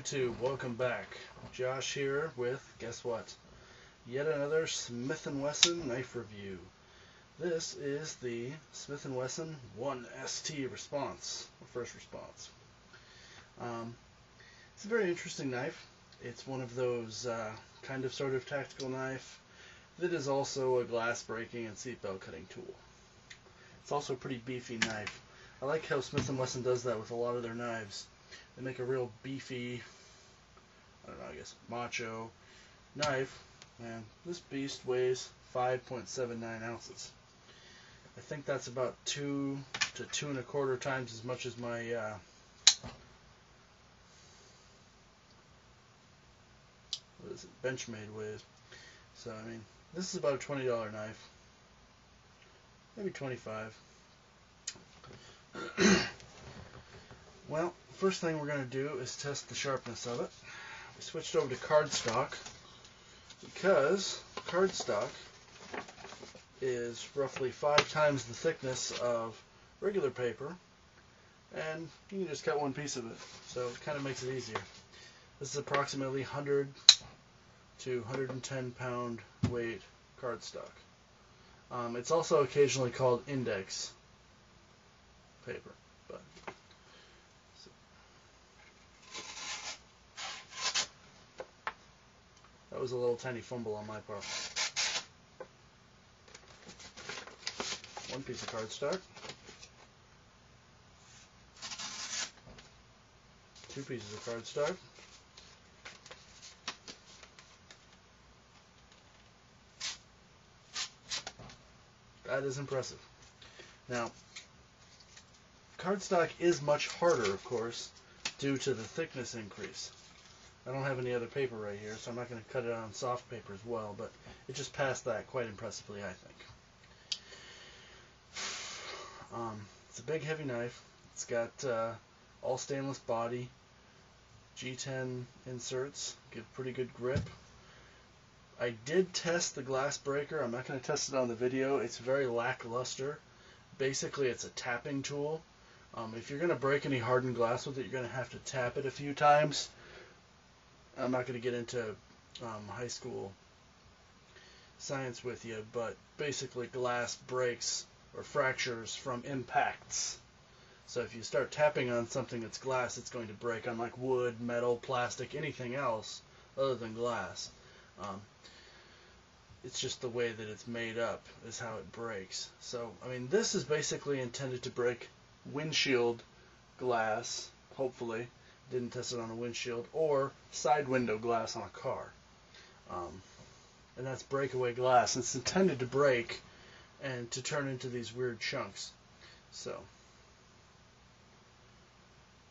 YouTube, welcome back. Josh here with, guess what? Yet another Smith & Wesson knife review. This is the Smith & Wesson 1ST Response, or First Response. It's a very interesting knife. It's one of those kind of sort of tactical knife that is also a glass breaking and seatbelt cutting tool. It's also a pretty beefy knife. I like how Smith & Wesson does that with a lot of their knives. They make a real beefy, I don't know, I guess, macho knife, and this beast weighs 5.79 ounces. I think that's about 2 to 2 1/4 times as much as my what is it, Benchmade weighs. So, I mean, this is about a $20 knife, maybe 25. Well, first thing we're going to do is test the sharpness of it. We switched over to cardstock because cardstock is roughly 5 times the thickness of regular paper, and you can just cut one piece of it, so it kind of makes it easier. This is approximately 100 to 110 pound weight cardstock. It's also occasionally called index paper, but that was a little tiny fumble on my part. One piece of cardstock, 2 pieces of cardstock, that is impressive. Now, cardstock is much harder, of course, due to the thickness increase. I don't have any other paper right here, so I'm not going to cut it on soft paper as well, but it just passed that quite impressively, I think. It's a big, heavy knife. It's got all stainless body, G10 inserts, give pretty good grip. I did test the glass breaker. I'm not going to test it on the video. It's very lackluster. Basically, it's a tapping tool. If you're going to break any hardened glass with it, you're going to have to tap it a few times. I'm not going to get into high school science with you, but basically glass breaks or fractures from impacts. So if you start tapping on something that's glass, it's going to break, unlike wood, metal, plastic, anything else other than glass. It's just the way that it's made up is how it breaks. So, I mean, this is basically intended to break windshield glass, hopefully. Didn't test it on a windshield, or side window glass on a car. And that's breakaway glass. It's intended to break and to turn into these weird chunks. So,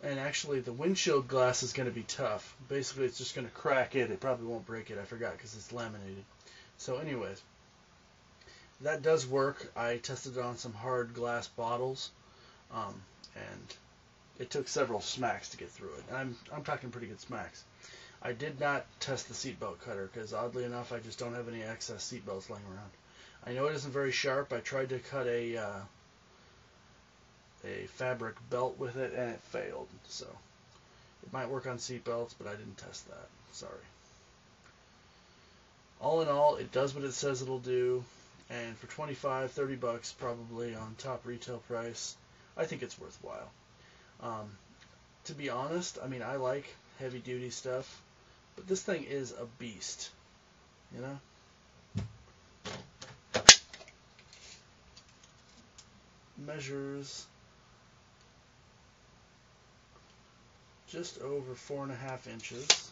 and actually the windshield glass is going to be tough. Basically it's just going to crack it. It probably won't break it, I forgot, because it's laminated. So anyways, that does work. I tested it on some hard glass bottles, and it took several smacks to get through it. And I'm talking pretty good smacks. I did not test the seatbelt cutter because, oddly enough, I just don't have any excess seatbelts laying around. I know it isn't very sharp. I tried to cut a fabric belt with it, and it failed. So it might work on seatbelts, but I didn't test that. Sorry. All in all, it does what it says it'll do, and for $25, $30 probably on top retail price, I think it's worthwhile. To be honest, I mean, I like heavy duty stuff, but this thing is a beast, you know? Measures just over 4.5 inches.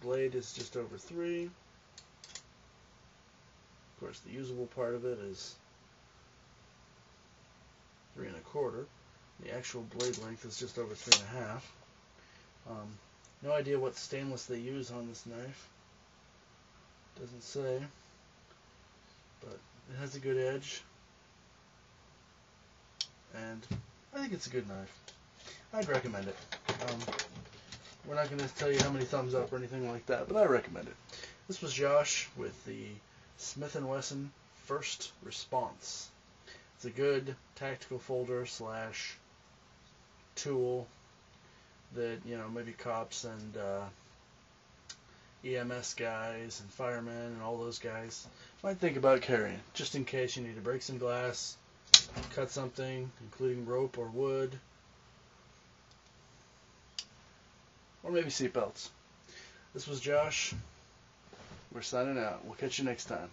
Blade is just over 3. Of course, the usable part of it is 3 1/4. The actual blade length is just over 3.5. No idea what stainless they use on this knife. Doesn't say, but it has a good edge, and I think it's a good knife. I'd recommend it. We're not going to tell you how many thumbs up or anything like that, but I recommend it. This was Josh with the Smith & Wesson First Response. It's It's a good tactical folder slash tool that, maybe cops and EMS guys and firemen and all those guys might think about carrying, just in case you need to break some glass, cut something, including rope or wood, or maybe seatbelts. This was Josh. We're signing out. We'll catch you next time.